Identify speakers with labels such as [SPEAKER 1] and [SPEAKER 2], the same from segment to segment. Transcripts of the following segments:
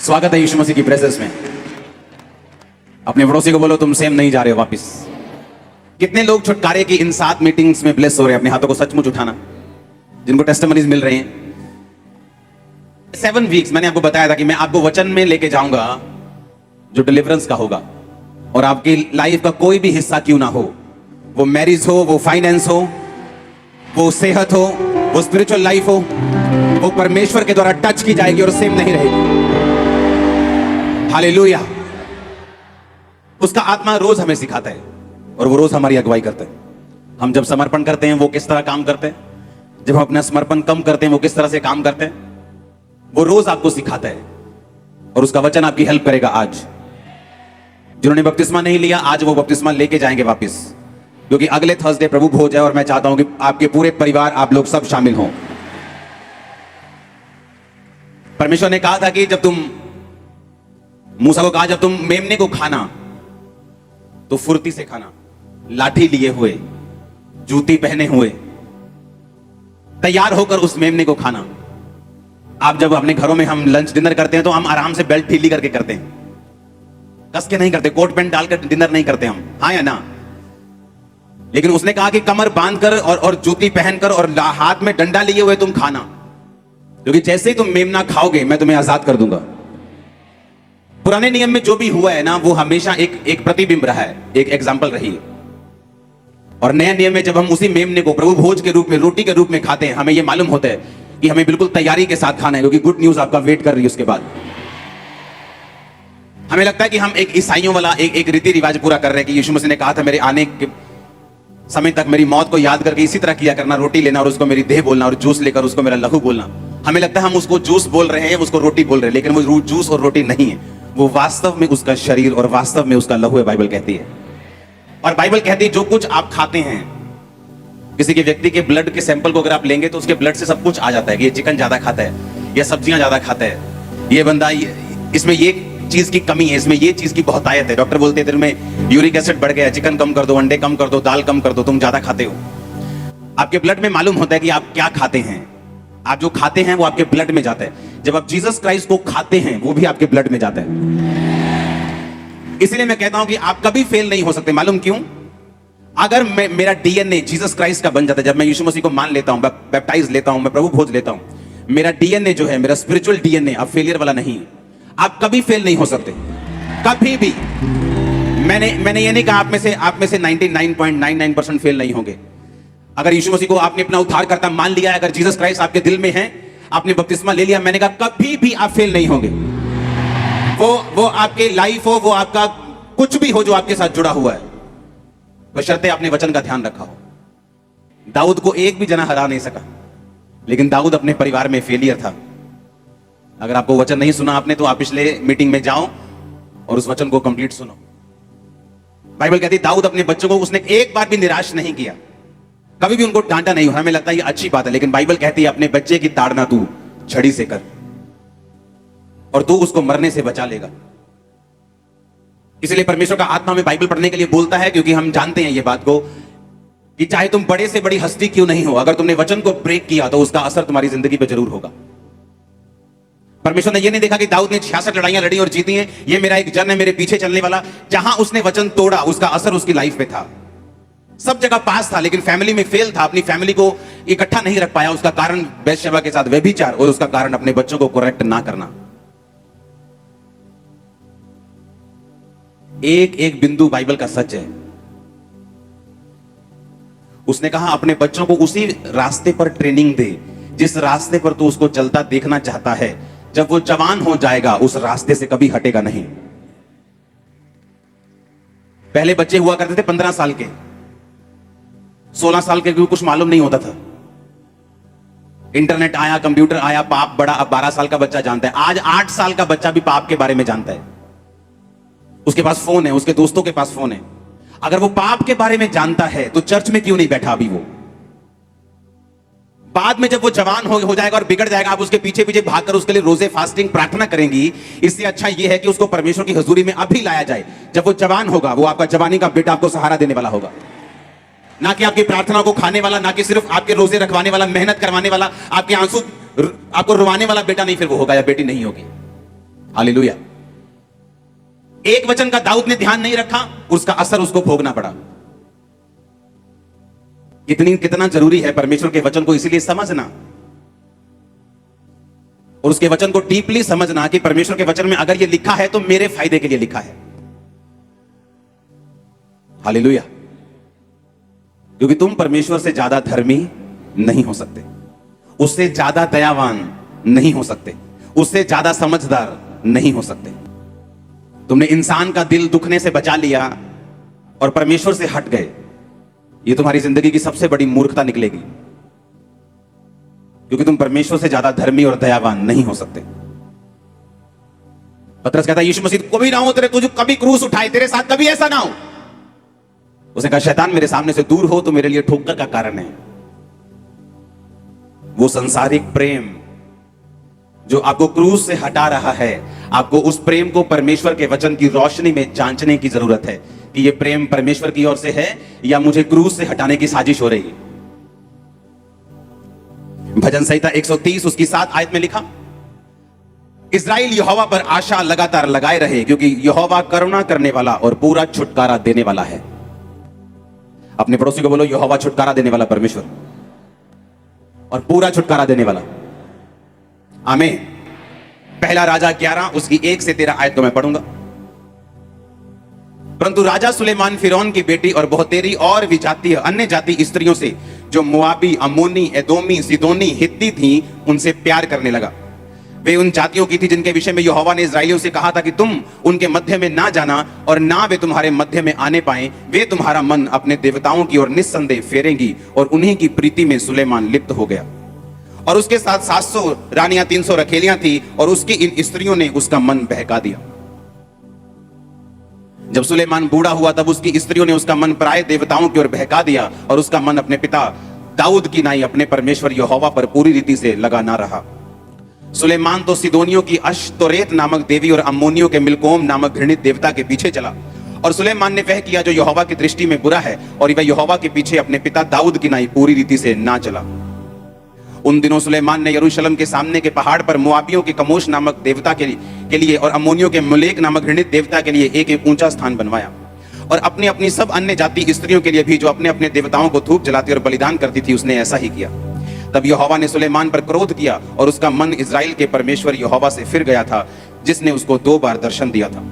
[SPEAKER 1] स्वागत है यीशु मसीह की प्रेजेंस में। अपने पड़ोसी को बोलो तुम सेम नहीं जा रहे हो वापिस। कितने लोग छुटकारे की इन 7 मीटिंग्स में ब्लेस हो रहे हैं? अपने हाथों को सचमुच उठाना, जिनको टेस्टिमनीज मिल रहे हैं। 7 वीक्स मैंने आपको बताया था कि मैं आपको वचन में लेके जाऊंगा जो डिलीवरेंस का होगा, और आपकी लाइफ का कोई भी हिस्सा क्यों ना हो, वो मैरिज हो, वो फाइनेंस हो, वो सेहत हो, वो स्पिरिचुअल लाइफ हो, वो परमेश्वर के द्वारा टच की जाएगी और सेम नहीं रहेगी। हालेलुया। उसका आत्मा रोज हमें सिखाता है और वो रोज हमारी अगुवाई करता है। हम जब समर्पण करते हैं वो किस तरह काम करते हैं, जब हम अपना समर्पण कम करते हैं वो किस तरह से काम करते हैं, वो रोज आपको सिखाता है और उसका वचन आपकी हेल्प करेगा। आज जिन्होंने बपतिस्मा नहीं लिया, आज वो बपतिस्मा लेके जाएंगे वापस, क्योंकि अगले थर्सडे प्रभु भोज है और मैं चाहता हूं कि आपके पूरे परिवार, आप लोग सब शामिल हों। परमेश्वर ने कहा था कि जब तुम, मूसा को कहा जब तुम मेमने को खाना तो फुर्ती से खाना, लाठी लिए हुए, जूती पहने हुए, तैयार होकर उस मेमने को खाना। आप जब अपने घरों में हम लंच डिनर करते हैं तो हम आराम से बेल्ट ढीली करके करते हैं, कस के नहीं करते, कोट पैंट डालकर डिनर नहीं करते हम, हाँ या ना? लेकिन उसने कहा कि कमर बांधकर और जूती पहनकर और हाथ में डंडा लिए हुए तुम खाना, क्योंकि जैसे ही तुम मेमना खाओगे मैं तुम्हें आजाद कर दूंगा। पुराने नियम में जो भी हुआ है ना, वो हमेशा एक प्रतिबिंब रहा है, एक एग्जाम्पल रही है। और नए नियम में जब हम उसी मेमने को प्रभु भोज के रूप में, रोटी के रूप में खाते हैं, हमें यह मालूम होता है कि हमें बिल्कुल तैयारी के साथ खाना है, क्योंकि गुड न्यूज आपका वेट कर रही है। उसके बाद हमें लगता है कि हम एक ईसाइयों वाला एक रीति रिवाज पूरा कर रहे हैं कि यीशु मसीह ने कहा था मेरे आने के समय तक मेरी मौत को याद करके इसी तरह किया करना, रोटी लेना और उसको मेरी देह बोलना, और जूस लेकर उसको मेरा लहू बोलना। हमें लगता है हम उसको जूस बोल रहे हैं, उसको रोटी बोल रहे हैं, लेकिन वो जूस और रोटी नहीं है, वो वास्तव में उसका शरीर और वास्तव में उसका लहू है, बाइबल कहती है। और बाइबल कहती है जो कुछ आप खाते हैं, किसी के व्यक्ति के ब्लड के सैंपल को अगर आप लेंगे तो उसके ब्लड से सब कुछ आ जाता है कि ये चिकन ज्यादा खाता है, ये सब्जियां ज्यादा खाता है, ये बंदा इसमें ये चीज की कमी है, इसमें ये चीज की बहुतायत है। डॉक्टर बोलते हैं तेरे में यूरिक एसिड बढ़ गया है, चिकन कम कर दो, अंडे कम कर दो, दाल कम कर दो, तुम ज्यादा खाते हो। आपके ब्लड में मालूम होता है कि आप क्या खाते हैं। आप जो खाते हैं वो आपके ब्लड में जाता है। जब आप जीसस क्राइस्ट को खाते हैं वो भी आपके ब्लड में जाता है। इसलिए मैं कहता हूं कि आप कभी फेल नहीं हो सकते। मालूम क्यों? अगर मेरा डीएनए जीसस क्राइस्ट का बन जाता है, जब मैं यीशु मसीह को मान लेता हूं, बैप्टाइज लेता हूं, मैं प्रभु भोज लेता हूं, मेरा डीएनए जो है, मेरा स्पिरिचुअल डीएनए अब फेलियर वाला नहीं है। आप कभी फेल नहीं हो सकते, कभी भी। मैंने ये नहीं कहा आप में से 99.99% फेल नहीं होंगे। अगर यीशु मसीह को आपने अपना उद्धारकर्ता मान लिया है, अगर जीसस क्राइस्ट आपके दिल में है, आपने बपतिस्मा ले लिया, मैंने कहा कभी भी आप फेल नहीं होंगे। वो आपकी लाइफ हो, वो आपका कुछ भी हो जो आपके साथ जुड़ा हुआ है, बशर्ते आपने वचन का ध्यान रखा हो। दाऊद को एक भी जना हरा नहीं सका, लेकिन दाऊद अपने परिवार में फेलियर था। अगर आपको वचन नहीं सुना आपने, तो आप पिछले मीटिंग में जाओ और उस वचन को कंप्लीट सुनो। बाइबल कहती है दाऊद अपने बच्चों को उसने एक बार भी निराश नहीं किया, कभी भी उनको डांटा नहीं। हमें लगता है ये अच्छी बात है, लेकिन बाइबल कहती है अपने बच्चे की ताड़ना तू छड़ी से कर और तू उसको मरने से बचा लेगा। इसलिए परमेश्वर का आत्मा हमें बाइबल पढ़ने के लिए बोलता है, क्योंकि हम जानते हैं ये बात को कि चाहे तुम बड़े से बड़ी हस्ती क्यों नहीं हो, अगर तुमने वचन को ब्रेक किया तो उसका असर तुम्हारी जिंदगी पर जरूर होगा। परमेश्वर ने यह नहीं देखा कि दाऊद ने 66 लड़ाइयां लड़ी और जीती हैं, ये मेरा एक जन है मेरे पीछे चलने वाला। जहां उसने वचन तोड़ा उसका असर उसकी लाइफ पे था। सब जगह पास था, लेकिन फैमिली में फेल था, अपनी फैमिली को इकट्ठा नहीं रख पाया। उसका कारण बैतशेबा के साथ व्यभिचार, और उसका कारण अपने बच्चों को करेक्ट ना करना। एक एक बिंदु बाइबल का सच है। उसने कहा अपने बच्चों को उसी रास्ते पर ट्रेनिंग दे जिस रास्ते पर तू उसको चलता देखना चाहता है। जब वो जवान हो जाएगा उस रास्ते से कभी हटेगा नहीं। पहले बच्चे हुआ करते थे 15 साल के, 16 साल के, कुछ मालूम नहीं होता था। इंटरनेट आया, कंप्यूटर आया, पाप बड़ा, अब 12 साल का बच्चा जानता है। आज 8 साल का बच्चा भी पाप के बारे में जानता है। उसके पास फोन है, उसके दोस्तों के पास फोन है। अगर वो पाप के बारे में जानता है तो चर्च में क्यों नहीं बैठा अभी? वो बाद में जब वो जवान हो जाएगा और बिगड़ जाएगा, आप उसके पीछे पीछे भागकर उसके लिए रोजे, फास्टिंग, प्रार्थना करेंगी। इससे अच्छा ये है कि उसको परमेश्वर की हजूरी में अभी लाया जाए। जब वो जवान होगा, वो आपका जवानी का बेटा आपको सहारा देने वाला होगा, ना कि आपकी प्रार्थना को खाने वाला, ना कि सिर्फ आपके रोजे रखवाने वाला, मेहनत करवाने वाला, आपके आंसू आपको रुवाने वाला बेटा नहीं फिर वो होगा या बेटी नहीं होगी। हालेलुया। एक वचन का दाऊद ने ध्यान नहीं रखा, उसका असर उसको भोगना पड़ा। कितना जरूरी है परमेश्वर के वचन को इसीलिए समझना और उसके वचन को डीपली समझना कि परमेश्वर के वचन में अगर ये लिखा है तो मेरे फायदे के लिए लिखा है। हालेलुया। क्योंकि तुम परमेश्वर से ज्यादा धर्मी नहीं हो सकते, उससे ज्यादा दयावान नहीं हो सकते, उससे ज्यादा समझदार नहीं हो सकते। तुमने इंसान का दिल दुखने से बचा लिया और परमेश्वर से हट गए, ये तुम्हारी जिंदगी की सबसे बड़ी मूर्खता निकलेगी, क्योंकि तुम परमेश्वर से ज्यादा धर्मी और दयावान नहीं हो सकते। पतरस कहता है यीशु मसीह कभी ना हो तेरे, तुझे कभी क्रूस उठाए, तेरे साथ कभी ऐसा ना हो। उसने कहा शैतान मेरे सामने से दूर हो तो मेरे लिए ठोकर का कारण है। वो संसारिक प्रेम जो आपको क्रूस से हटा रहा है, आपको उस प्रेम को परमेश्वर के वचन की रोशनी में जांचने की जरूरत है कि ये प्रेम परमेश्वर की ओर से है या मुझे क्रूस से हटाने की साजिश हो रही है। भजन संहिता 130 उसकी 7 आयत में लिखा, इस्राएल यहोवा पर आशा लगातार लगाए रहे, क्योंकि यहोवा करुणा करने वाला और पूरा छुटकारा देने वाला है। अपने पड़ोसी को बोलो यहोवा छुटकारा देने वाला परमेश्वर और पूरा छुटकारा देने वाला। आमीन। पहला राजा 11 उसकी 1 से 13 आयत को मैं पढ़ूंगा। परंतु राजा सुलेमान फिरौन की बेटी और बहुतेरी और विजातीय अन्य जाति स्त्रियों से जो मोआबी, अम्मोनी, एदोमी, सिदोनी, हित्ती थी, उनसे प्यार करने लगा। वे उन जातियों की थी जिनके विषय में यहोवा ने इस्राएलियों से कहा था कि तुम उनके मध्य में ना जाना और ना वे तुम्हारे मध्य में आने पाए। वे तुम्हारा मन अपने देवताओं की ओर निस्संदेह फेरेंगी। और उन्हीं की प्रीति में सुलेमान लिप्त हो गया और उसके साथ 700 रानियां, 300 रखेलियां थी और उसकी इन स्त्रियों ने उसका मन बहका दिया। जब सुलेमान बूढ़ा हुआ तब उसकी स्त्रियों ने उसका मन पराये देवताओं की ओर बहका दिया और उसका मन अपने पिता दाऊद की नाई अपने परमेश्वर यहोवा पर पूरी रीति से लगा ना रहा। सुलेमान तो सिदोनियों की अश्तोरेत नामक देवी और अम्मोनियों के मिल्कोम नामक घृणित देवता के पीछे चला। और सुलेमान ने वह किया जो यहोवा की दृष्टि में बुरा है, और वह यहोवा के पीछे अपने पिता दाऊद की नाई पूरी रीति से ना चला। उन दिनों सुलेमान ने यरूशलेम के सामने के पहाड़ पर मोआबियों के कमोश नामक देवता के लिए और अम्मोनियों के मोलेक नामक घृणित देवता के लिए एक एक ऊंचा स्थान बनवाया। और अपनी अपनी सब अन्य जाति स्त्रियों के लिए भी जो अपने अपने देवताओं को धूप जलाती और बलिदान करती थी, उसने ऐसा ही किया। तब यहोवा ने सुलेमान पर क्रोध किया और उसका मन इस्राएल के परमेश्वर यहोवा से फिर गया था, जिसने उसको 2 बार दर्शन दिया था।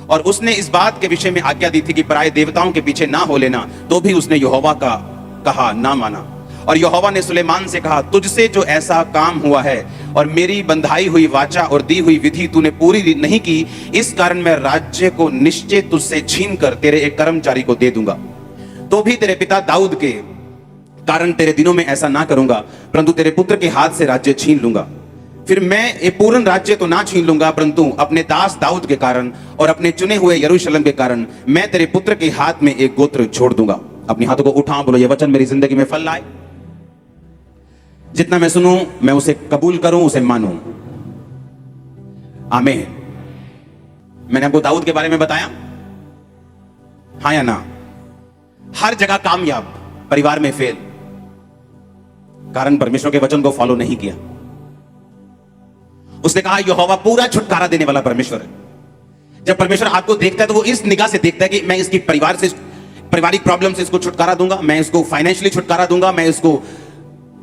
[SPEAKER 1] और उसने इस बात के विषय में आज्ञा दी थी कि पराये देवताओं के पीछे ना हो लेना, तो भी उसने यहोवा का कहा ना माना। और यहोवा ने सुलेमान से कहा, तुझसे जो ऐसा काम हुआ है और मेरी बंधाई हुई वाचा और दी हुई विधि तूने पूरी नहीं की, इस कारण मैं राज्य को निश्चय तुझसे छीन कर तेरे एक कर्मचारी को दे दूंगा। तो भी तेरे पिता दाऊद के कारण तेरे दिनों में ऐसा ना करूंगा, परंतु तेरे पुत्र के हाथ से राज्य छीन लूंगा। फिर मैं ये पूर्ण राज्य तो ना छीन लूंगा, परंतु अपने दास दाऊद के कारण और अपने चुने हुए यरूशलेम के कारण मैं तेरे पुत्र के हाथ में एक गोत्र छोड़ दूंगा। अपने हाथों को उठा, बोलो ये वचन मेरी जिंदगी में फल लाए। जितना मैं सुनूं मैं उसे कबूल करूं, उसे मानूं। आमीन। मैंने आपको दाऊद के बारे में बताया, हाँ या ना? हर जगह कामयाब, परिवार में फेल, कारण परमेश्वर के वचन को फॉलो नहीं किया। उसने कहा यहोवा पूरा छुटकारा देने वाला परमेश्वर है। जब परमेश्वर आपको देखता है तो वो इस निगाह से देखता है कि मैं इसकी पारिवारिक प्रॉब्लम से इसको छुटकारा दूंगा, मैं इसको फाइनेंशियली छुटकारा दूंगा, मैं इसको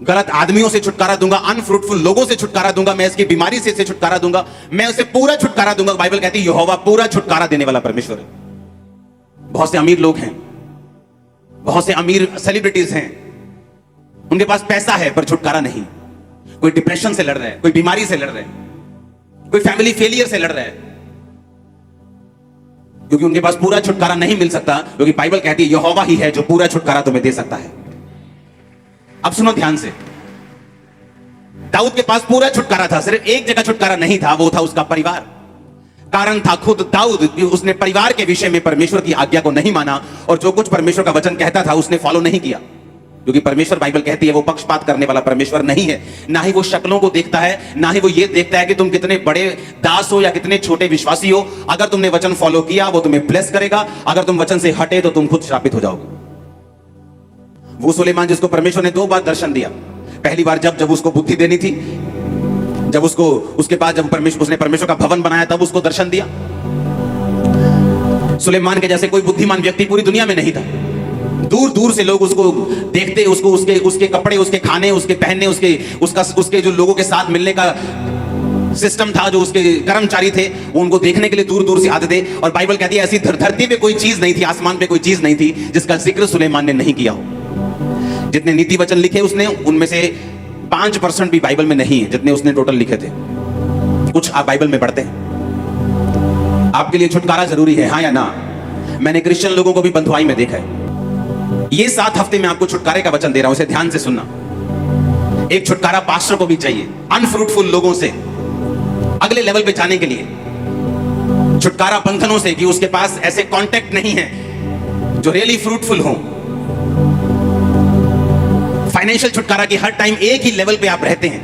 [SPEAKER 1] गलत आदमियों से छुटकारा दूंगा, अनफ्रूटफुल लोगों से छुटकारा दूंगा, मैं इसकी बीमारी से छुटकारा दूंगा, मैं उसे पूरा छुटकारा दूंगा। बाइबल कहती है यहोवा पूरा छुटकारा देने वाला परमेश्वर है। बहुत से अमीर लोग हैं, बहुत से अमीर सेलिब्रिटीज हैं, उनके पास पैसा है पर छुटकारा नहीं। कोई डिप्रेशन से लड़ रहा है, कोई बीमारी से लड़ रहा है, कोई फैमिली फेलियर से लड़ रहा है, क्योंकि उनके पास पूरा छुटकारा नहीं मिल सकता, क्योंकि बाइबल कहती है यहोवा ही है जो पूरा छुटकारा तुम्हें दे सकता है। अब सुनो ध्यान से, दाऊद के पास पूरा छुटकारा था, सिर्फ एक जगह छुटकारा नहीं था, वो था उसका परिवार। कारण था खुद दाऊद, उसने परिवार के विषय में परमेश्वर की आज्ञा को नहीं माना और जो कुछ परमेश्वर का वचन कहता था उसने फॉलो नहीं किया। क्योंकि परमेश्वर, बाइबल कहती है, वो पक्षपात करने वाला परमेश्वर नहीं है, ना ही वो शक्लों को देखता है, ना ही वो ये देखता है कि तुम कितने बड़े दास हो या कितने छोटे विश्वासी हो। अगर तुमने वचन फॉलो किया वो तुम्हें ब्लेस करेगा, अगर तुम वचन से हटे तो तुम खुद श्रापित हो जाओगे। वो सुलेमान जिसको परमेश्वर ने 2 बार दर्शन दिया, पहली बार जब उसको बुद्धि देनी थी, जब उसको उसके बाद जब उसने परमेश्वर का भवन बनाया तब उसको दर्शन दिया। सुलेमान के जैसे कोई बुद्धिमान व्यक्ति पूरी दुनिया में नहीं था। दूर दूर से लोग उसको देखते, उसको उसके कपड़े, उसके खाने, उसके पहनने, उसके जो लोगों के साथ मिलने का सिस्टम था, जो उसके कर्मचारी थे, वो उनको देखने के लिए दूर दूर से आते थे। और बाइबल कहती है ऐसी धरती पे कोई चीज नहीं थी, आसमान पे कोई चीज नहीं थी जिसका जिक्र सुलेमान ने नहीं किया हो। जितने नीति वचन लिखे उसने, उनमें से 5% भी बाइबल में नहीं है जितने उसने टोटल लिखे थे। कुछ आप बाइबल में पढ़ते हैं। आपके लिए छुटकारा जरूरी है, हाँ या ना? मैंने क्रिश्चियन लोगों को भी बंधुआई में देखा है। ये 7 हफ्ते में आपको छुटकारे का वचन दे रहा हूं, उसे ध्यान से सुनना। एक छुटकारा पास्टर को भी चाहिए, अनफ्रूटफुल लोगों से अगले लेवल पे जाने के लिए। छुटकारा बंधनों से कि उसके पास ऐसे कांटेक्ट नहीं है जो रियली फ्रूटफुल हो। फाइनेंशियल छुटकारा की हर टाइम एक ही लेवल पे आप रहते हैं।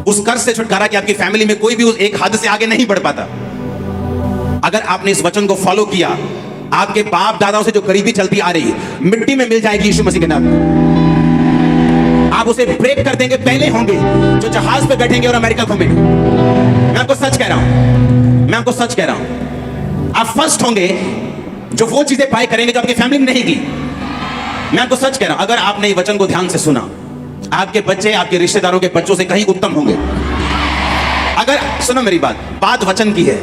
[SPEAKER 1] उस कर्ज से छुटकारा कि आपकी फैमिली में कोई भी उस एक हद से आगे नहीं बढ़ पाता। अगर आपने इस वचन को फॉलो किया, आपके बाप दादाओं से जो गरीबी चलती आ रही है मिट्टी में मिल जाएगी यीशु मसीह के नाम में। आप उसे ब्रेक कर देंगे, पहले होंगे जो जहाज पे बैठेंगे और अमेरिका घूमेंगे। मैं आपको सच कह रहा हूं, मैं आपको सच कह रहा हूं। आप फर्स्ट होंगे जो वो चीजें बाय करेंगे जो आपकी फैमिली ने नहीं की। मैं आपको सच कह रहा हूं, अगर आपने इस वचन को ध्यान से सुना, आपके बच्चे आपके रिश्तेदारों के बच्चों से कहीं उत्तम होंगे। अगर सुनो मेरी बात वचन की है।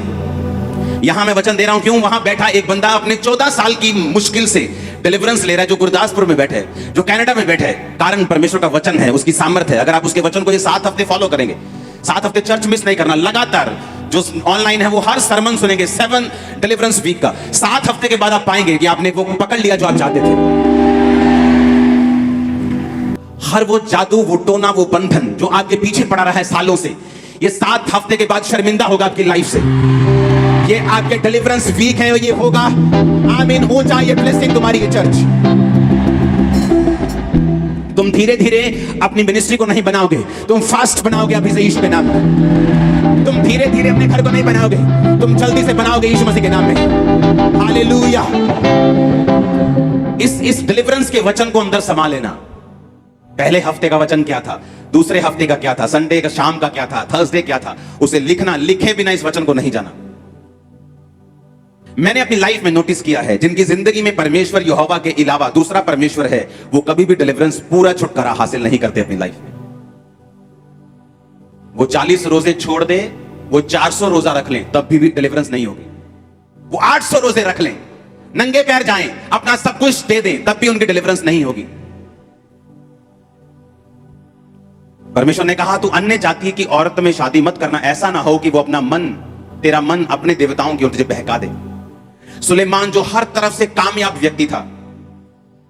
[SPEAKER 1] यहां मैं वचन दे रहा हूं क्यों? वहां बैठा एक बंदा अपने 14 साल की मुश्किल से डिलीवरेंस ले रहा है, जो गुरदासपुर में बैठे है, जो कनाडा में बैठे है। कारण परमेश्वर का वचन है, उसकी सामर्थ्य है। अगर आप उसके वचन को ये 7 हफ्ते फॉलो करेंगे, 7 हफ्ते चर्च मिस नहीं करना, लगातार जो ऑनलाइन है वो हर सरमन सुनेंगे, 7 डिलीवरेंस वीक का। 7 हफ्ते के बाद आप पाएंगे कि आपने वो पकड़ लिया जो आप चाहते थे। हर वो जादू, वो टोना, वो बंधन जो आपके पीछे पड़ा रहा है सालों से, ये 7 हफ्ते के बाद शर्मिंदा होगा आपकी लाइफ से। ये आपके डिलीवरेंस वीक है, ये होगा। आमीन हो जाए ये ब्लेसिंग तुम्हारी ये चर्च। तुम धीरे धीरे अपनी मिनिस्ट्री को नहीं बनाओगे, तुम फास्ट बनाओगे अभी से यीशु के नाम में। तुम धीरे धीरे अपने घर को नहीं बनाओगे, तुम जल्दी से बनाओगे यीशु मसीह के नाम में। हालेलुया। इस डिलीवरेंस के वचन को अंदर समा लेना। पहले हफ्ते का वचन क्या था, दूसरे हफ्ते का क्या था, संडे का शाम का क्या था, थर्सडे क्या था, उसे लिखना। लिखे बिना इस वचन को नहीं जाना। मैंने अपनी लाइफ में नोटिस किया है, जिनकी जिंदगी में परमेश्वर यहोवा के अलावा दूसरा परमेश्वर है, वो कभी भी डिलीवरेंस, पूरा छुटकारा हासिल नहीं करते अपनी लाइफ में। वो 40 रोजे छोड़ दे, वो 400 रोजा रख लें, तब भी डिलीवरेंस नहीं होगी। वो 800 रोजे रख लें, नंगे पैर जाएं, अपना सब कुछ दे दें, तब भी उनकी डिलीवरेंस नहीं होगी। परमेश्वर ने कहा, तू अन्य जाति की औरत में शादी मत करना, ऐसा ना हो कि वो अपना मन, तेरा मन अपने देवताओं की ओर तुझे बहका दे। सुलेमान जो हर तरफ से कामयाब व्यक्ति था,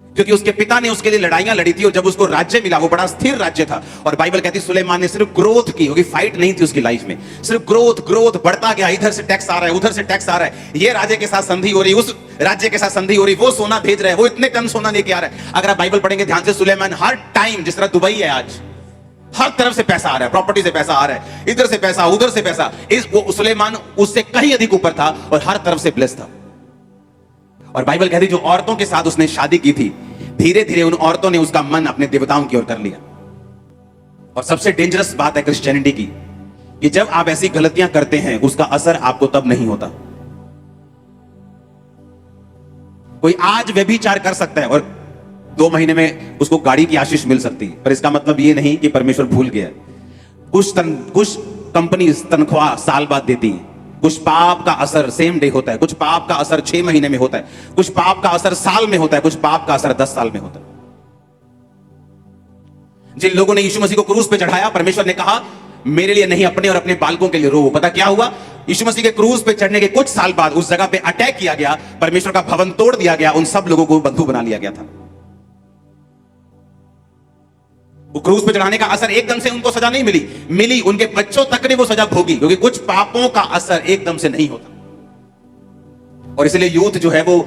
[SPEAKER 1] क्योंकि उसके पिता ने उसके लिए लड़ाइयां लड़ी थी, और जब उसको राज्य मिला वो बड़ा स्थिर राज्य था। और बाइबल कहती है सुलेमान ने सिर्फ ग्रोथ की होगी, फाइट नहीं थी उसकी लाइफ में, सिर्फ ग्रोथ बढ़ता गया। इधर से टैक्स आ रहा है, उधर से टैक्स आ रहा है, ये राज्य के साथ संधि हो रही, उस राज्य के साथ संधि हो रही, वो सोना भेज रहा है, वो इतने टन सोना लेके आ रहा है। अगर आप बाइबल पढ़ेंगे ध्यान से, सुलेमान हर टाइम, जिस तरह दुबई है आज, हर तरफ से पैसा आ रहा है, प्रॉपर्टी से पैसा आ रहा है, इधर से पैसा, उधर से पैसा। वो सुलेमान उससे कहीं अधिक ऊपर था और हर तरफ से ब्लेस था। और बाइबल कहती जो औरतों के साथ उसने शादी की थी, धीरे धीरे उन औरतों ने उसका मन अपने देवताओं की ओर कर लिया। और सबसे डेंजरस बात है क्रिश्चियनिटी की, कि जब आप ऐसी गलतियां करते हैं, उसका असर आपको तब नहीं होता। कोई आज व्यभिचार कर सकता है और 2 महीने में उसको गाड़ी की आशीष मिल सकती है, पर इसका मतलब यह नहीं कि परमेश्वर भूल गया। कुछ कंपनी तनख्वाह साल बाद देती है, कुछ पाप का असर सेम डे होता है, कुछ पाप का असर 6 महीने में होता है, कुछ पाप का असर साल में होता है, कुछ पाप का असर 10 साल में होता है। जिन लोगों ने यीशु मसीह को क्रूस पे चढ़ाया, परमेश्वर ने कहा मेरे लिए नहीं, अपने और अपने बालकों के लिए रो। पता क्या हुआ? यीशु मसीह के क्रूस पे चढ़ने के कुछ साल बाद उस जगह पे अटैक किया गया, परमेश्वर का भवन तोड़ दिया गया, उन सब लोगों को बंधु बना लिया गया था। वो क्रूस पे चढ़ाने का असर एकदम से उनको सजा नहीं मिली, उनके बच्चों तक ने वो सजा भोगी, क्योंकि कुछ पापों का असर एकदम से नहीं होता। और इसलिए यूथ जो है वो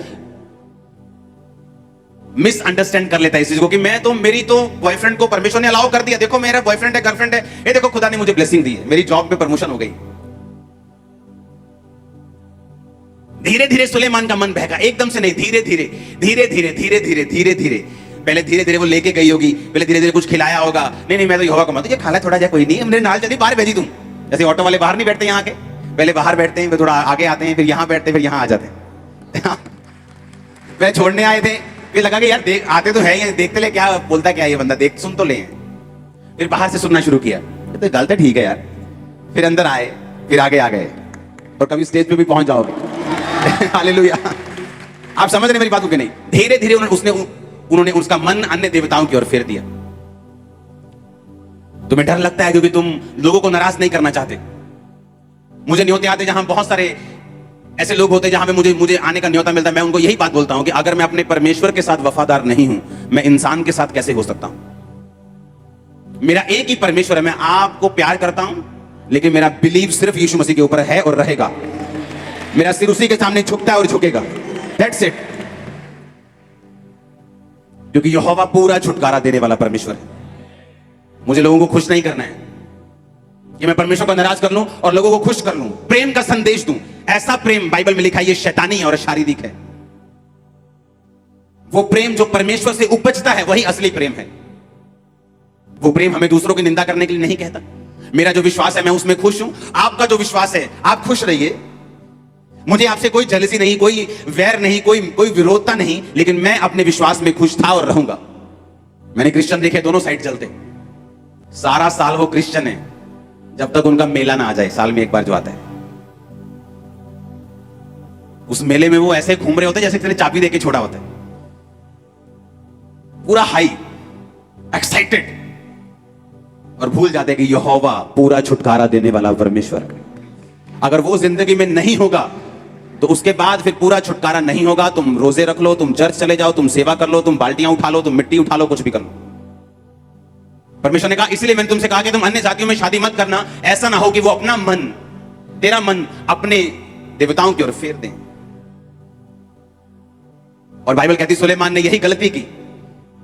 [SPEAKER 1] मिसअंडरस्टैंड कर लेता है इस चीज को, कि मैं तो, मेरी तो बॉयफ्रेंड को परमेश्वर ने अलाउ कर दिया, देखो मेरा बॉयफ्रेंड है, गर्लफ्रेंड है, ये देखो खुदा ने मुझे ब्लेसिंग दी है, मेरी जॉब में प्रमोशन हो गई। धीरे धीरे सुलेमान का मन बहका, एकदम से नहीं, धीरे धीरे धीरे धीरे धीरे धीरे धीरे धीरे पहले धीरे धीरे वो लेके गई होगी, पहले धीरे धीरे कुछ खिलाया होगा। नहीं नहीं मैं तो यहोवा का मानता हूं, ये खाला थोड़ा जा, कोई नहीं, हमने नाल चली बाहर भेजी तुम। जैसे ऑटो वाले बाहर नहीं बैठते यहाँ के, पहले बाहर बैठते हैं, फिर थोड़ा आगे आते हैं, फिर यहाँ बैठते हैं, फिर यहाँ आ जाते हैं। पहले छोड़ने आए थे, फिर लगा कि यार देख आते तो है, ये देखते ले क्या बोलता, क्या ये बंदा, देख सुन तो ले। फिर बाहर से सुनना शुरू किया, तो गलत है, ठीक है यार। फिर अंदर आए, फिर आगे आ गए, और कभी स्टेज पे भी पहुंच जाओगे। हालेलुया। आप समझ रहे मेरी बात को कि नहीं? धीरे धीरे उन्होंने उसका मन अन्य देवताओं की ओर फेर दिया। तुम्हें डर लगता है क्योंकि तुम लोगों को नाराज नहीं करना चाहते। मुझे न्योते आते, जहां बहुत सारे ऐसे लोग होते जहां पे मुझे आने का न्योता मिलता है, मैं उनको यही बात बोलता हूं कि अगर मैं अपने परमेश्वर के साथ वफादार नहीं हूं, मैं इंसान के साथ कैसे हो सकता हूं? मेरा एक ही परमेश्वर है, मैं आपको प्यार करता हूं, लेकिन मेरा बिलीव सिर्फ यीशु मसीह के ऊपर है और रहेगा। मेरा सिर उसी के सामने झुकता है और झुकेगा। That's it. क्योंकि यहोवा पूरा छुटकारा देने वाला परमेश्वर है। मुझे लोगों को खुश नहीं करना है कि मैं परमेश्वर को नाराज कर लूं और लोगों को खुश कर लूं, प्रेम का संदेश दूं। ऐसा प्रेम बाइबल में लिखा है, ये शैतानी और शारीरिक है। वो प्रेम जो परमेश्वर से उपजता है वही असली प्रेम है। वो प्रेम हमें दूसरों की निंदा करने के लिए नहीं कहता। मेरा जो विश्वास है मैं उसमें खुश हूं, आपका जो विश्वास है आप खुश रहिए। मुझे आपसे कोई जलसी नहीं, कोई वैर नहीं, कोई विरोधता नहीं, लेकिन मैं अपने विश्वास में खुश था और रहूंगा। मैंने क्रिश्चियन देखे दोनों साइड चलते, सारा साल वो क्रिश्चियन है जब तक उनका मेला ना आ जाए, साल में एक बार जो आता है। उस मेले में वो ऐसे घूम रहे होते हैं जैसे किसी ने चाबी देके छोड़ा होता है, पूरा हाई एक्साइटेड, और भूल जाते कि यहोवा पूरा छुटकारा देने वाला परमेश्वर। अगर वो जिंदगी में नहीं होगा तो उसके बाद फिर पूरा छुटकारा नहीं होगा। तुम रोजे रख लो, तुम चर्च चले जाओ, तुम सेवा कर लो, तुम बाल्टियां उठा लो, तुम मिट्टी उठा लो, कुछ भी कर लो। परमेश्वर ने कहा, इसलिए मैंने तुमसे कहा कि तुम अन्य जातियों में शादी मत करना। ऐसा ना हो कि वो अपना मन, तेरा मन अपने देवताओं की ओर फेर दें। और बाइबल कहती सुलेमान ने यही गलती की,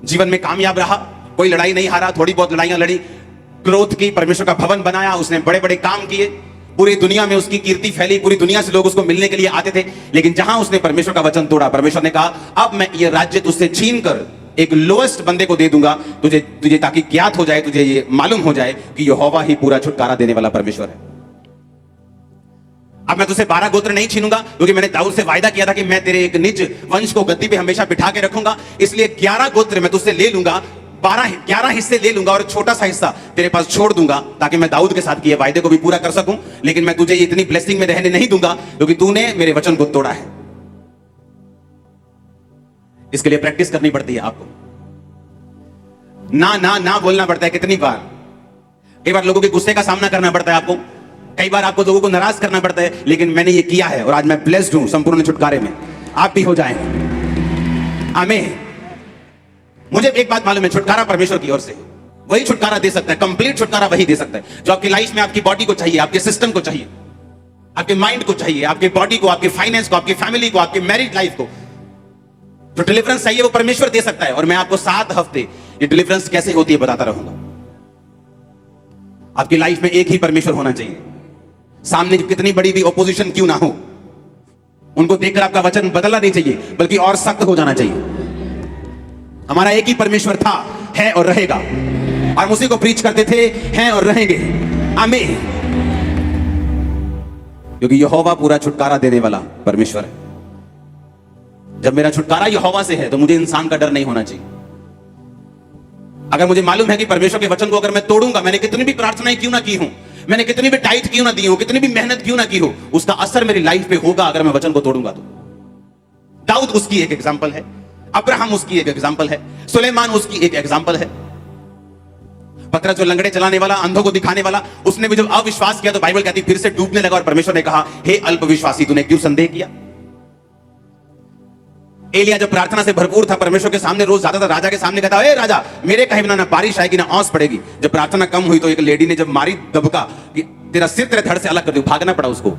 [SPEAKER 1] जीवन में कामयाब रहा, कोई लड़ाई नहीं हारा, थोड़ी बहुत लड़ाइयां लड़ी, ग्रोथ की, परमेश्वर का भवन बनाया, उसने बड़े बड़े काम किए, पूरी दुनिया में उसकी कीर्ति फैली, पूरी दुनिया से लोग उसको मिलने के लिए आते थे। लेकिन जहां उसने परमेश्वर का वचन तोड़ा, परमेश्वर ने कहा अब मैं ये राज्य तुझसे छीन कर एक लोएस्ट बंदे को दे दूंगा, तुझे ताकि ज्ञात हो जाए, तुझे ये मालूम हो जाए कि यहोवा ही पूरा छुटकारा देने वाला परमेश्वर है। अब मैं तुझसे 12 गोत्र नहीं छीनूंगा, क्योंकि मैंने दाऊद से वायदा किया था कि मैं तेरे एक निज वंश को गद्दी पे हमेशा बिठा के रखूंगा। इसलिए 11 गोत्र मैं तुझसे ले लूंगा, 11 हिस्से ले लूंगा और छोटा सा हिस्सा तेरे पास छोड़ दूंगा, ताकि मैं दाऊद के साथ किए वायदे को भी पूरा कर सकूं। लेकिन मैं तुझे इतनी ब्लेसिंग में रहने नहीं दूंगा, क्योंकि तूने मेरे वचन को तोड़ा है। इसके लिए प्रैक्टिस करनी पड़ती है आपको, ना ना ना बोलना पड़ता है। कितनी बार, कई बार लोगों के गुस्से का सामना करना पड़ता है आपको, कई बार आपको लोगों को नाराज करना पड़ता है, लेकिन मैंने ये किया है और आज मैं ब्लेस्ड हूं संपूर्ण छुटकारे में। आप भी हो जाएं। आमीन। मुझे एक बात मालूम है, छुटकारा परमेश्वर की ओर से, वही छुटकारा दे सकता है, कंप्लीट छुटकारा वही दे सकता है जो आपकी लाइफ में आपकी बॉडी को चाहिए, आपके सिस्टम को चाहिए, आपके माइंड को चाहिए, आपके बॉडी को, आपके फाइनेंस को, आपकी फैमिली को, आपकी मैरिज लाइफ को। जो डिलीवरेंस चाहिए वो परमेश्वर दे सकता है। और मैं आपको 7 हफ्ते ये डिलीवरेंस कैसे होती है बताता रहूंगा। आपकी लाइफ में एक ही परमेश्वर होना चाहिए, सामने कितनी बड़ी भी ऑपोजिशन क्यों ना हो, उनको देखकर आपका वचन बदलना नहीं चाहिए, बल्कि और सख्त हो जाना चाहिए। हमारा एक ही परमेश्वर था, है और रहेगा, और उसी को प्रीच करते थे, हैं और रहेंगे। आमीन। क्योंकि यहोवा पूरा छुटकारा देने वाला परमेश्वर है। जब मेरा छुटकारा यहोवा से है तो मुझे इंसान का डर नहीं होना चाहिए। अगर मुझे मालूम है कि परमेश्वर के वचन को अगर मैं तोड़ूंगा, मैंने कितनी भी प्रार्थनाएं क्यों ना की हूं, मैंने कितनी भी टाइट क्यों ना दी हो, कितनी भी मेहनत क्यों ना की हो, उसका असर मेरी लाइफ पे होगा अगर मैं वचन को तोड़ूंगा तो। दाऊद उसकी एक एग्जांपल है, अब्राहम उसकी एक एग्जांपल है, सुलेमान उसकी एक एग्जांपल है। पतरस जो लंगड़े चलाने वाला, अंधों को दिखाने वाला, उसने भी जब अविश्वास किया तो बाइबल कहती फिर से डूबने लगा, और परमेश्वर ने कहा हे अल्पविश्वासी, तूने क्यों संदेह किया। एलिया जब प्रार्थना से भरपूर था, परमेश्वर के सामने रोज जाता था, राजा के सामने कहता ए राजा, मेरे कहे बिना ना बारिश आएगी ना औंस पड़ेगी। जब प्रार्थना कम हुई तो एक लेडी ने जब मारी दबका कि तेरा सिर तेरे धड़ से अलग कर दो, भागना पड़ा उसको।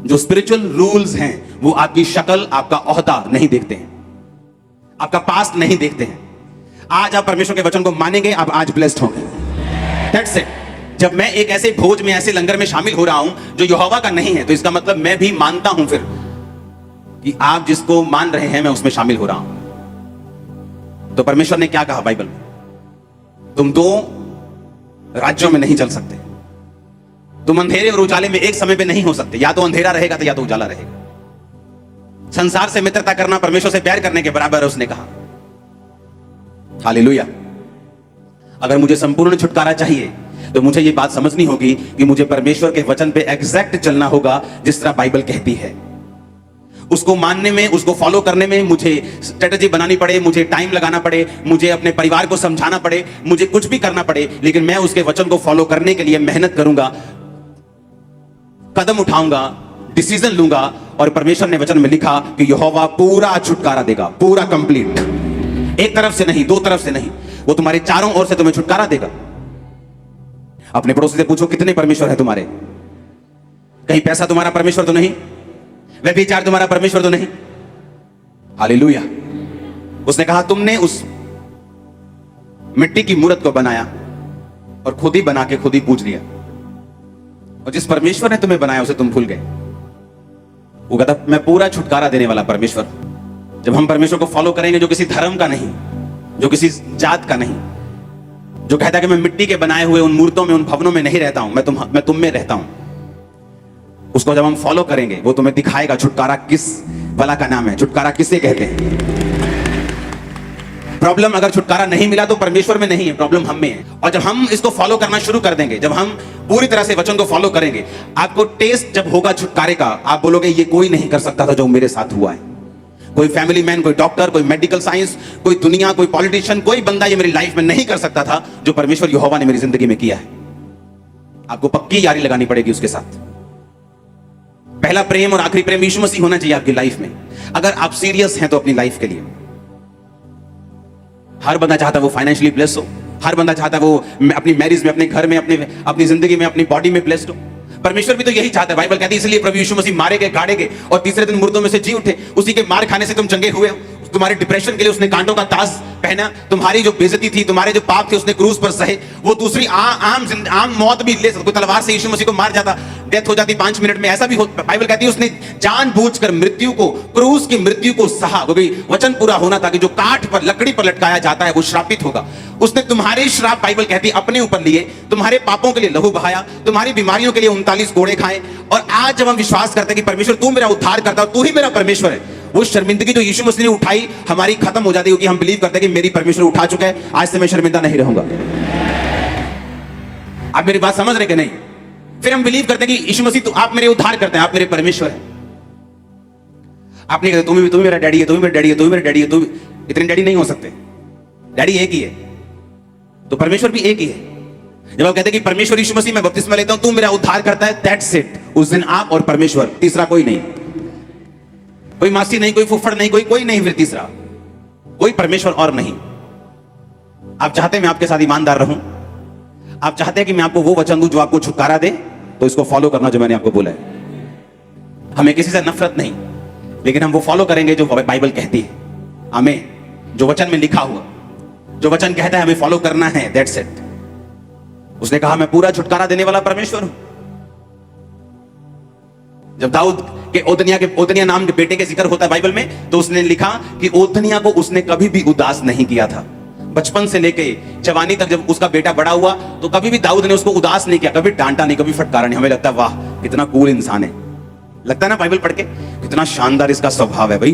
[SPEAKER 1] जो स्पिरिचुअल रूल्स हैं वो आपकी शक्ल, आपका ओहदा नहीं देखते हैं, आपका पास्ट नहीं देखते हैं। आज आप परमेश्वर के वचन को मानेंगे, आप आज ब्लेस्ड होंगे। That's it. जब मैं एक ऐसे भोज में, ऐसे लंगर में शामिल हो रहा हूं जो यहोवा का नहीं है, तो इसका मतलब मैं भी मानता हूं फिर कि आप जिसको मान रहे हैं मैं उसमें शामिल हो रहा हूं। तो परमेश्वर ने क्या कहा बाइबल में? तुम दो राज्यों में नहीं चल सकते, तुम अंधेरे और उजाले में एक समय पे नहीं हो सकते। या तो अंधेरा रहेगा तो या तो उजाला रहेगा। संसार से मित्रता करना परमेश्वर से प्यार करने के बराबर है, उसने कहा। हालेलुया। अगर मुझे संपूर्ण छुटकारा चाहिए तो मुझे यह बात समझनी होगी कि मुझे परमेश्वर के वचन पे एग्जैक्ट चलना होगा, जिस तरह बाइबल कहती है। उसको मानने में, उसको फॉलो करने में मुझे स्ट्रेटजी बनानी पड़े, मुझे टाइम लगाना पड़े, मुझे अपने परिवार को समझाना पड़े, मुझे कुछ भी करना पड़े, लेकिन मैं उसके वचन को फॉलो करने के लिए मेहनत करूंगा, कदम उठाऊंगा, डिसीजन लूंगा। और परमेश्वर ने वचन में लिखा कि यहोवा पूरा छुटकारा देगा, पूरा कंप्लीट। एक तरफ से नहीं, दो तरफ से नहीं, वो तुम्हारे चारों ओर से तुम्हें छुटकारा देगा। अपने पड़ोसी से पूछो, कितने परमेश्वर है तुम्हारे? कहीं पैसा तुम्हारा परमेश्वर तो नहीं? व्यभिचार तुम्हारा परमेश्वर तो नहीं? हालेलुया। उसने कहा तुमने उस मिट्टी की मूर्त को बनाया और खुद ही बना के खुद ही पूज लिया, और जिस परमेश्वर ने तुम्हें बनाया उसे तुम भूल गए। वो कहता मैं पूरा छुटकारा देने वाला परमेश्वर। जब हम परमेश्वर को फॉलो करेंगे, जो किसी धर्म का नहीं, जो किसी जात का नहीं, जो कहता है कि मैं मिट्टी के बनाए हुए उन मूर्तों में, उन भवनों में नहीं रहता हूं, मैं तुम में रहता हूं, उसको जब हम फॉलो करेंगे वो तुम्हें दिखाएगा छुटकारा किस भला का नाम है, छुटकारा किसे कहते हैं। प्रॉब्लम अगर छुटकारा नहीं मिला तो परमेश्वर में नहीं है, प्रॉब्लम हम में है। और जब हम इसको फॉलो करना शुरू कर देंगे, जब हम पूरी तरह से वचन को फॉलो करेंगे, आपको टेस्ट जब होगा छुटकारे का, आप बोलोगे ये कोई नहीं कर सकता था जो मेरे साथ हुआ है। कोई फैमिली मैन, कोई डॉक्टर, कोई मेडिकल साइंस, कोई दुनिया, कोई पॉलिटिशियन, कोई बंदा ये मेरी लाइफ में नहीं कर सकता था जो परमेश्वर यहोवा ने मेरी जिंदगी में किया है। आपको पक्की यारी लगानी पड़ेगी उसके साथ। पहला प्रेम और आखिरी प्रेम यीशु मसीह होना चाहिए आपकी लाइफ में। अगर आप सीरियस हैं तो अपनी लाइफ के लिए। हर बंदा चाहता है वो फाइनेंशियली ब्लेस्ड हो, हर बंदा चाहता है वो अपनी मैरिज में, अपने घर में, अपनी जिंदगी में, अपनी बॉडी में ब्लेस्ड हो। परमेश्वर भी तो यही चाहता है। बाइबल कहती है इसलिए प्रभु यीशु मसीह मारे गए, गाड़े गए और तीसरे दिन मुर्दों में से जी उठे। उसी के मार खाने से तुम चंगे हुए हो। तुम्हारे डिप्रेशन के लिए उसने कांटों का ताज पहना, तुम्हारी जो बेइज्जती थी, तुम्हारे जो पाप थे उसने क्रूस पर सहे। वो दूसरी आम मौत भी ले सकता। कोई तलवार से यीशु मसीह को मार जाता, डेथ हो जाती 5 मिनट में, ऐसा भी हो। बाइबल कहती है उसने जानबूझकर मृत्यु को, क्रूस की मृत्यु को सहा, क्योंकि वचन पूरा होना था कि जो काठ पर, लकड़ी पर लटकाया जाता है वो श्रापित होगा। उसने तुम्हारे श्राप, बाइबल कहती है, अपने ऊपर लिए, तुम्हारे पापों के लिए लहू बहाया, तुम्हारी बीमारियों के लिए 39 कोड़े खाए। और आज जब हम विश्वास करते हैं कि परमेश्वर तू मेरा उद्धार करता, तू ही मेरा परमेश्वर है, वो शर्मिंदगी जो यीशु मसीह ने उठाई हमारी खत्म हो जाती है, क्योंकि हम बिलीव करते हैं कि मेरी परमेश्वर उठा चुका है, आज से मैं शर्मिंदा नहीं रहूंगा। आप मेरी बात समझ रहे कि नहीं? फिर हम बिलीव करते हैं कि यीशु मसीह, आप मेरे उद्धार करते हैं, आप मेरे परमेश्वर हैं। आप नहीं कहते तुम मेरा डैडी है, तुम मेरा डैडी है, तुम मेरा डैडी है। तुम इतने डैडी नहीं हो सकते। डैडी एक ही है, तो परमेश्वर भी एक ही है। जब आप कहते हैं कि परमेश्वर यीशु मसीह मैं बपतिस्मा लेता हूं, तू मेरा उद्धार करता है, दैट्स इट। उस दिन आप और परमेश्वर, तीसरा कोई नहीं, कोई मासी नहीं, कोई फुफड़ नहीं, कोई नहीं, फिर तीसरा कोई परमेश्वर और नहीं। आप चाहते हैं मैं आपके साथ ईमानदार रहूं, आप चाहते हैं कि मैं आपको वो वचन दूं जो आपको छुटकारा दे, तो इसको फॉलो करना जो मैंने आपको बोला है। हमें किसी से नफरत नहीं, लेकिन हम वो फॉलो करेंगे जो बाइबल कहती है। हमें जो वचन में लिखा हुआ, जो वचन कहता है हमें फॉलो करना है, दैट्स इट। उसने कहा मैं पूरा छुटकारा देने वाला परमेश्वर हूं। जब दाऊद के ओतनिया नाम के बेटे के जिक्र होता है बाइबल में, तो उसने लिखा कि ओतनिया को उसने कभी भी उदास नहीं किया था। बचपन से लेके जवानी तक जब उसका बेटा बड़ा हुआ, तो कभी भी दाऊद ने उसको उदास नहीं किया, कभी डांटा नहीं, कभी फटकारा नहीं। हमें लगता है वाह कितना कूल इंसान है, लगता है ना बाइबल पढ़ के कितना शानदार इसका स्वभाव है भाई।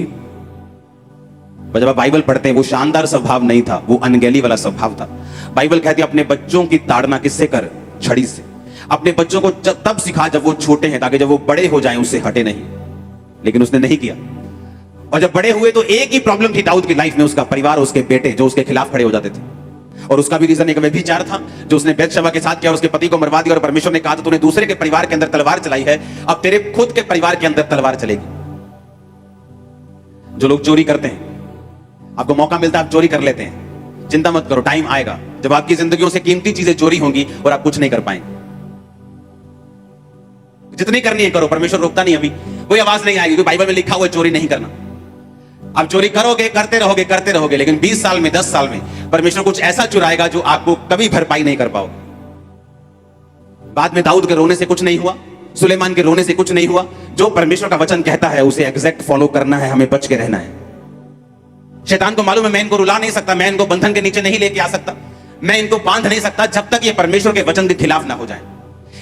[SPEAKER 1] पर जब आप बाइबल पढ़ते हैं, वो शानदार स्वभाव नहीं था, वो अनगैली वाला स्वभाव था। बाइबल कहती है अपने बच्चों की ताड़ना किससे कर? छड़ी से। अपने बच्चों को तब सिखा जब वो छोटे हैं, ताकि जब वो बड़े हो जाएं उससे हटे नहीं। लेकिन उसने नहीं किया। और जब बड़े हुए तो एक ही प्रॉब्लम थी दाऊद की लाइफ में, उसका परिवार, उसके बेटे जो उसके खिलाफ खड़े हो जाते थे। और उसका भी रीजन एक व्यभिचार था जो उसने बैतशबा के साथ किया और उसके पति को मरवा दिया। और परमेश्वर ने कहा था तूने दूसरे के परिवार के अंदर तलवार चलाई है, अब तेरे खुद के परिवार के अंदर तलवार चलेगी। जो लोग चोरी करते हैं, आपको मौका मिलता है आप चोरी कर लेते हैं, चिंता मत करो, टाइम आएगा जब आपकी जिंदगियों से कीमती चीजें चोरी होंगी और आप कुछ नहीं कर पाएंगे। जितनी करनी है करो, परमेश्वर रोकता नहीं। अभी कोई आवाज नहीं आएगी, बाइबल में लिखा हुआ है चोरी नहीं करना। आप चोरी करोगे, करते रहोगे, लेकिन 20 साल में, 10 साल में परमेश्वर कुछ ऐसा चुराएगा जो आपको कभी भरपाई नहीं कर पाओगे। बाद में दाऊद के रोने से कुछ नहीं हुआ, सुलेमान के रोने से कुछ नहीं हुआ। जो परमेश्वर का वचन कहता है उसे एग्जैक्ट फॉलो करना है, हमें बच के रहना है। शैतान को मालूम है मैं इनको रुला नहीं सकता, मैं इनको बंधन के नीचे नहीं लेके आ सकता, मैं इनको बांध नहीं सकता जब तक ये परमेश्वर के वचन के खिलाफ ना हो जाए,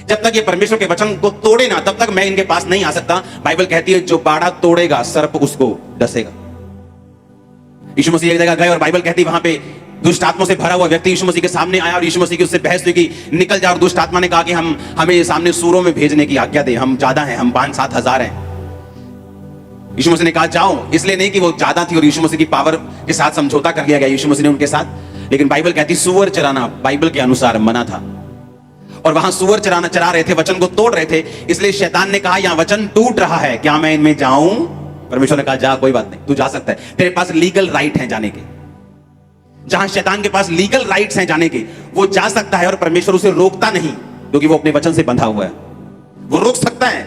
[SPEAKER 1] जब तक ये परमेश्वर के वचन को तोड़े ना, तब तक मैं इनके पास नहीं आ सकता। बाइबल कहती है जो बाड़ा तोड़ेगा सर्प उसको डसेगा। यीशु मसीह एक जगह गए और बाइबल कहती है वहां पे दुष्ट आत्मा से भरा हुआ व्यक्ति यीशु मसीह के सामने आया और यीशु मसीह की उससे बहस हुई कि निकल जा। और दुष्ट आत्मा ने कहा कि हमें सामने सूरों में भेजने की आज्ञा दे, हम ज्यादा हैं, हम 5-7 हजार हैं। यीशु मसीह ने कहा जाओ, इसलिए नहीं कि वो ज्यादा थी और यीशु मसीह की पावर के साथ समझौता कर लिया गया यीशु मसीह ने उनके साथ, लेकिन बाइबल कहती सूअर चराना बाइबल के अनुसार मना था और वहां सूअर चरा रहे थे, वचन को तोड़ रहे थे। इसलिए शैतान ने कहा यहां वचन टूट रहा है, क्या मैं इनमें जाऊं? परमेश्वर ने कहा जा, कोई बात नहीं, तू जा सकता है, तेरे पास लीगल राइट है जाने के। जहां शैतान के पास लीगल राइट्स हैं जाने के, वो जा सकता है और परमेश्वर उसे रोकता नहीं, क्योंकि वो अपने वचन से बंधा हुआ है। वो रोक सकता है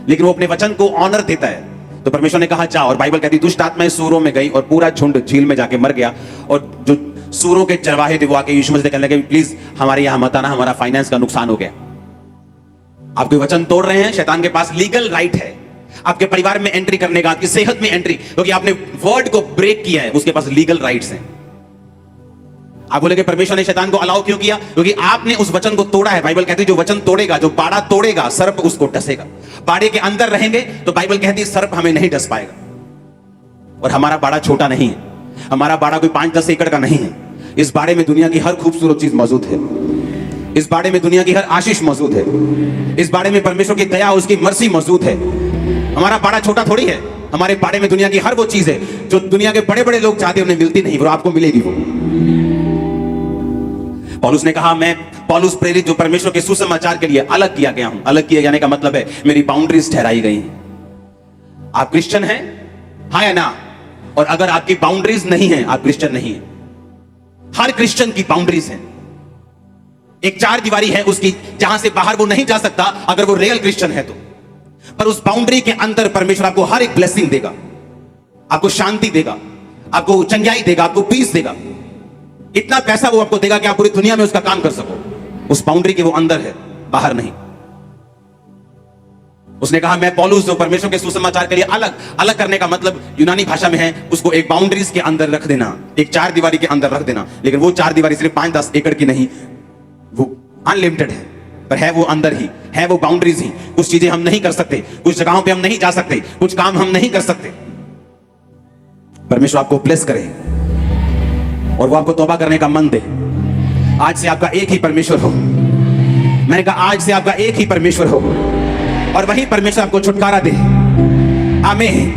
[SPEAKER 1] लेकिन वो अपने वचन को ऑनर देता है। तो परमेश्वर ने कहा जा, और बाइबल कहती दुष्ट आत्माएं सूरों में गई और पूरा झुंड झील में जाके मर गया। और जो सूरों के चरवाहे थे वो आके यीशु मसीह से कहने लगे प्लीज हमारे यहां मत आना, हमारा फाइनेंस का नुकसान हो गया। आप कोई वचन तोड़ रहे हैं, शैतान के पास लीगल राइट है आपके परिवार में एंट्री करने का, आपकी सेहत में एंट्री, क्योंकि आपने वर्ड को ब्रेक किया है, उसके पास लीगल राइट्स हैं। आप बोलेंगे परमेश्वर ने शैतान को अलाउ क्यों किया? क्योंकि आपने उस वचन को तोड़ा है। बाइबल कहती है जो वचन तोड़ेगा, जो बाड़ा तोड़ेगा, सर्प उसको डसेगा। बाड़े के अंदर रहेंगे तो बाइबल कहती है सर्प हमें नहीं डस पाएगा। और हमारा बाड़ा छोटा नहीं है, हमारा बाड़ा कोई 5-10 एकड़ का नहीं है। इस बाड़े में दुनिया की हर खूबसूरत चीज मौजूद है, इस बाड़े में दुनिया की हर आशीष मौजूद है, इस बाड़े में परमेश्वर की दया, उसकी मर्सी मौजूद है। हमारा बाड़ा छोटा थोड़ी है, हमारे बाड़े में दुनिया की हर वो चीज है जो दुनिया के बड़े बड़े लोग चाहते हैं, उन्हें मिलती नहीं, वो आपको मिलेगी। वो पौलुस ने कहा मैं पौलुस प्रेरित जो परमेश्वर के सुसमाचार के लिए अलग किया गया हूं। अलग किए जाने का मतलब है मेरी बाउंड्रीज ठहराई गई हैं। आप क्रिश्चियन हैं, हाँ या ना? और अगर आपकी बाउंड्रीज नहीं है, आप क्रिश्चियन नहीं है। हर क्रिश्चियन की बाउंड्रीज है, एक चार दीवारी है उसकी, जहां से बाहर वो नहीं जा सकता अगर वो रियल क्रिश्चियन है तो। पर उस बाउंड्री के अंदर परमेश्वर आपको हर एक ब्लेसिंग देगा, आपको शांति देगा, आपको चंगाई देगा, आपको पीस देगा। इतना पैसा वो आपको देगा कि आप पूरी दुनिया में उसका काम कर सको। उस बाउंड्री के वो अंदर है, बाहर नहीं। उसने कहा मैं पौलुस जो परमेश्वर के सुसमाचार के लिए अलग करने का मतलब यूनानी भाषा में है उसको एक बाउंड्रीज के अंदर रख देना, एक चार दीवारी के अंदर रख देना। लेकिन वो चार दीवारी सिर्फ 5-10 एकड़ की नहीं, वो अनलिमिटेड है, पर है वो अंदर ही, है वो बाउंड्रीज ही। कुछ चीजें हम नहीं कर सकते, कुछ जगहों पे हम नहीं जा सकते, कुछ काम हम नहीं कर सकते। परमेश्वर आपको ब्लेस करे और वो आपको तौबा करने का मन दे। आज से आपका एक ही परमेश्वर हो। मैंने कहा आज से आपका एक ही परमेश्वर हो और वही परमेश्वर आपको छुटकारा दे। आमीन।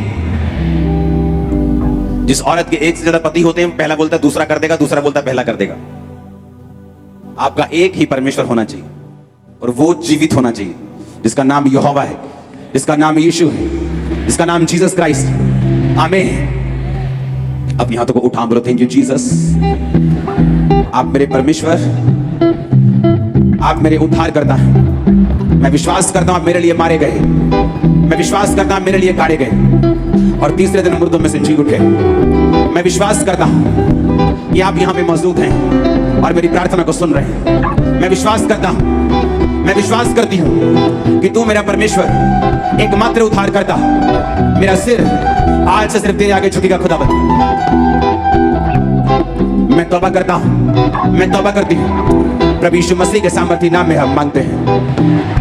[SPEAKER 1] जिस औरत के एक से ज्यादा पति होते हैं, पहला बोलता है दूसरा कर देगा, दूसरा बोलता है पहला कर देगा। आपका एक ही परमेश्वर होना चाहिए और वो जीवित होना चाहिए, जिसका नाम यहोवा है, जिसका नाम यीशु है, जिसका नाम जीसस क्राइस्ट। आमीन। अपनी हाथों को उठा बोलो थैंक यू जीसस। आप मेरे परमेश्वर, आप मेरे उद्धारकर्ता हैं। मैं विश्वास करता हूं आप मेरे लिए मारे गए, मैं विश्वास करता हूं मेरे लिए गाड़े गए और तीसरे दिन मुर्दों में से जी उठे। मैं विश्वास करता हूं कि आप यहां पे मौजूद हैं और मेरी प्रार्थना को सुन रहे हैं। मैं विश्वास करता हूं, मैं विश्वास करती हूं कि तू मेरा परमेश्वर एकमात्र उद्धारकर्ता, मेरा सिर आज से सिर्फ तेरे आगे झुकेगा खुदावंद। मैं तौबा करता हूं, मैं तौबा करती हूं। प्रभु यीशु मसीह के सामर्थी नाम में हम मांगते हैं।